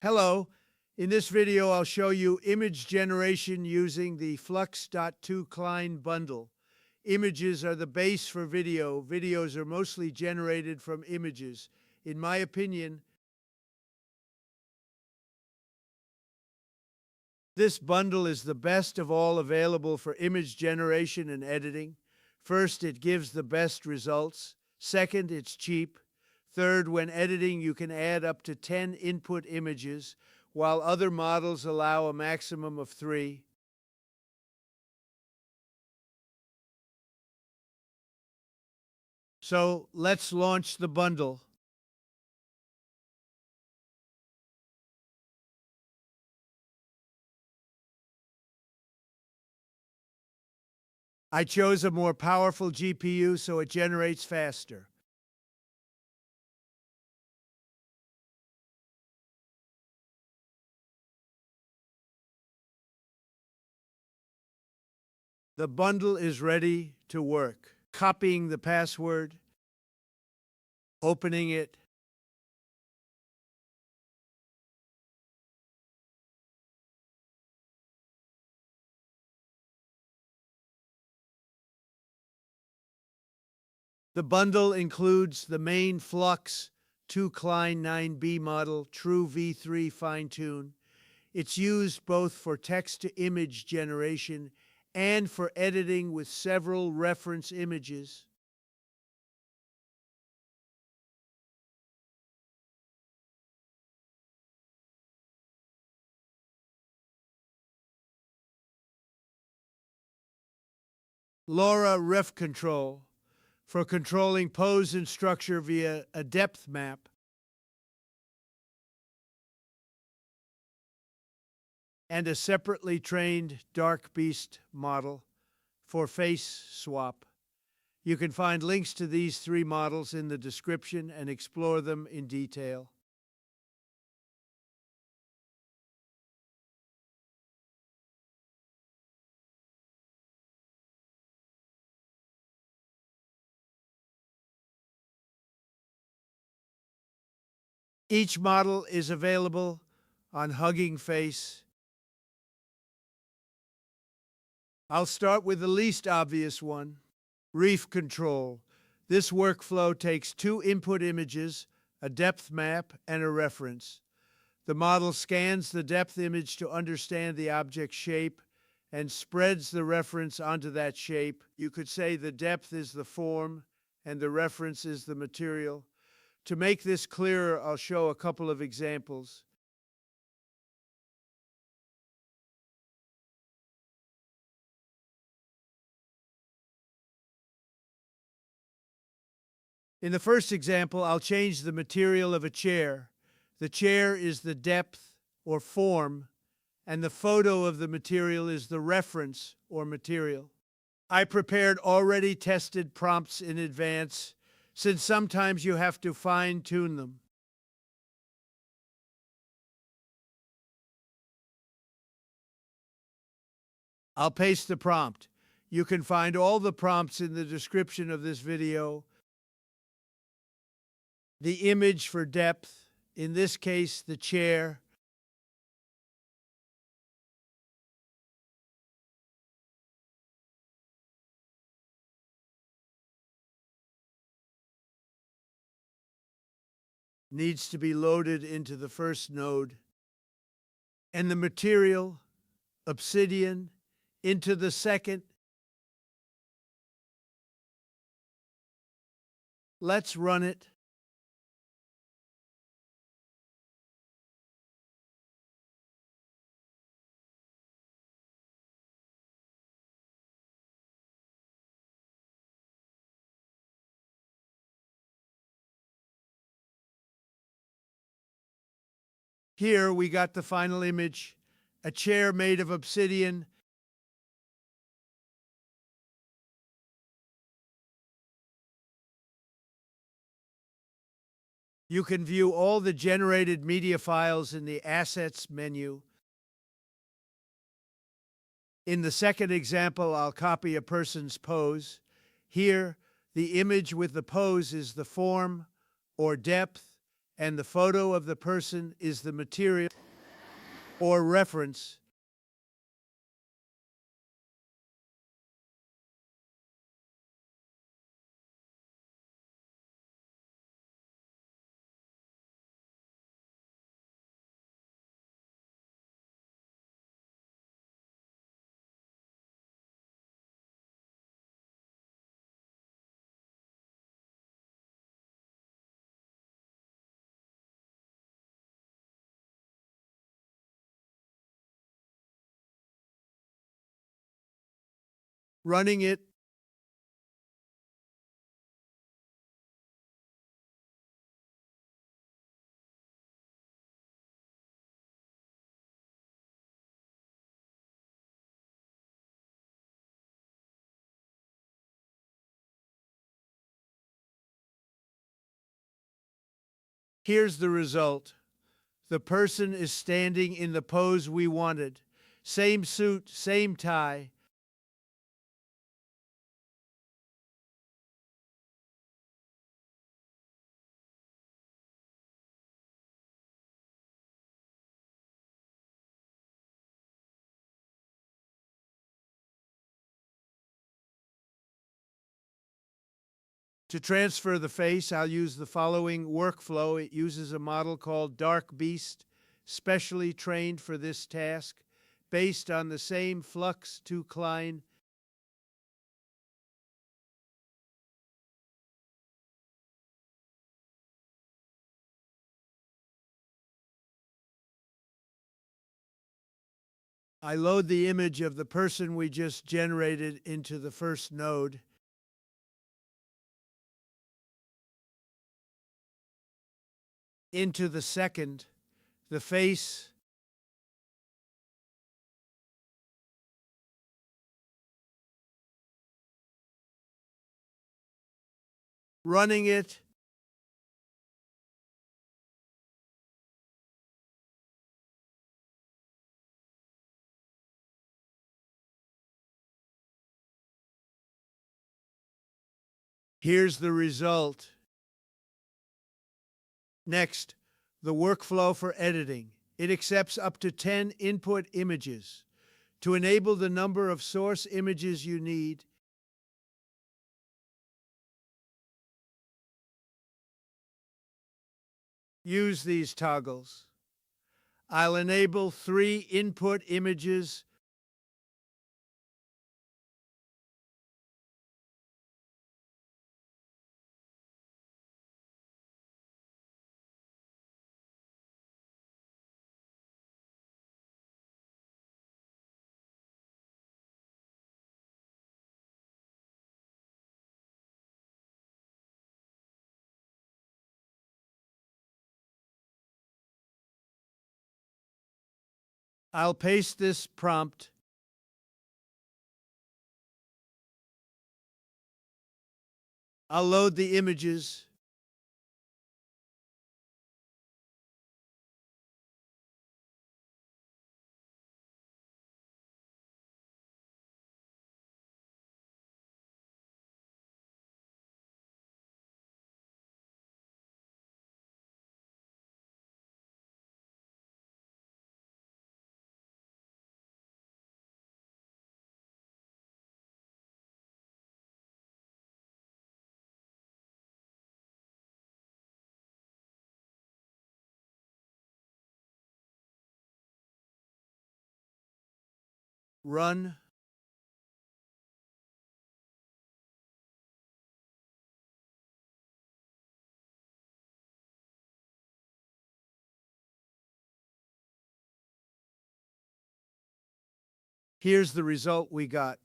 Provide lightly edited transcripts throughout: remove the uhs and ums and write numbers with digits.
Hello. In this video, I'll show you image generation using the FLUX.2 Klein bundle. Images are the base for video. Videos are mostly generated from images. In my opinion, this bundle is the best of all available for image generation and editing. First, it gives the best results. Second, it's cheap. Third, when editing, you can add up to 10 input images, while other models allow a maximum of 3. So let's launch the bundle. I chose a more powerful GPU so it generates faster. The bundle is ready to work. Copying the password, opening it, the bundle includes the main FLUX.2 Klein 9B model, True V3 fine-tune. It's used both for text-to-image generation and for editing with several reference images. LoRA RefControl for controlling pose and structure via a depth map. And a separately trained Dark Beast model for face swap. You can find links to these 3 models in the description and explore them in detail. Each model is available on Hugging Face. I'll start with the least obvious one, RefControl. This workflow takes 2 input images, a depth map, and a reference. The model scans the depth image to understand the object's shape and spreads the reference onto that shape. You could say the depth is the form and the reference is the material. To make this clearer, I'll show a couple of examples. In the first example, I'll change the material of a chair. The chair is the depth or form, and the photo of the material is the reference or material. I prepared already tested prompts in advance, since sometimes you have to fine-tune them. I'll paste the prompt. You can find all the prompts in the description of this video. The image for depth, in this case, the chair. Needs to be loaded into the first node. And the material, obsidian, into the second. Let's run it. Here we got the final image, a chair made of obsidian. You can view all the generated media files in the Assets menu. In the second example, I'll copy a person's pose. Here, the image with the pose is the form or depth, and the photo of the person is the material or reference. Running it, here's the result. The person is standing in the pose we wanted. Same suit, same tie. To transfer the face, I'll use the following workflow. It uses a model called Dark Beast, specially trained for this task, based on the same FLUX.2 Klein. I load the image of the person we just generated into the first node. Into the second, the face, running it, here's the result. Next, the workflow for editing. It accepts up to 10 input images. To enable the number of source images you need, use these toggles. I'll enable 3 input images. I'll paste this prompt. I'll load the images. Run. Here's the result we got.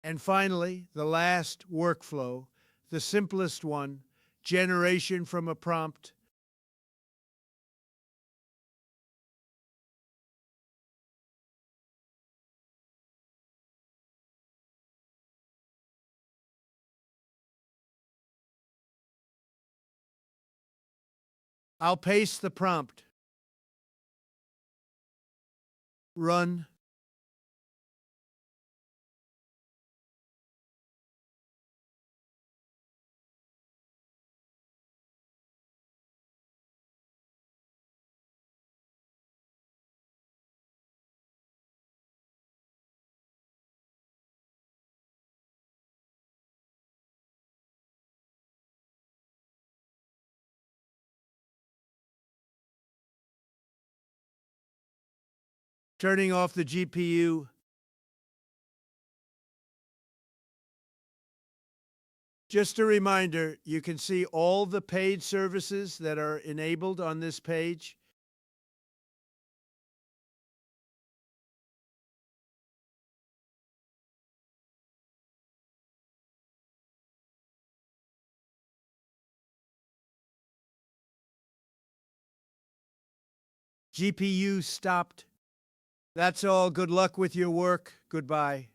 And finally, the last workflow, the simplest one, generation from a prompt. I'll paste the prompt. Run. Turning off the GPU. Just a reminder, you can see all the paid services that are enabled on this page. GPU stopped. That's all. Good luck with your work. Goodbye.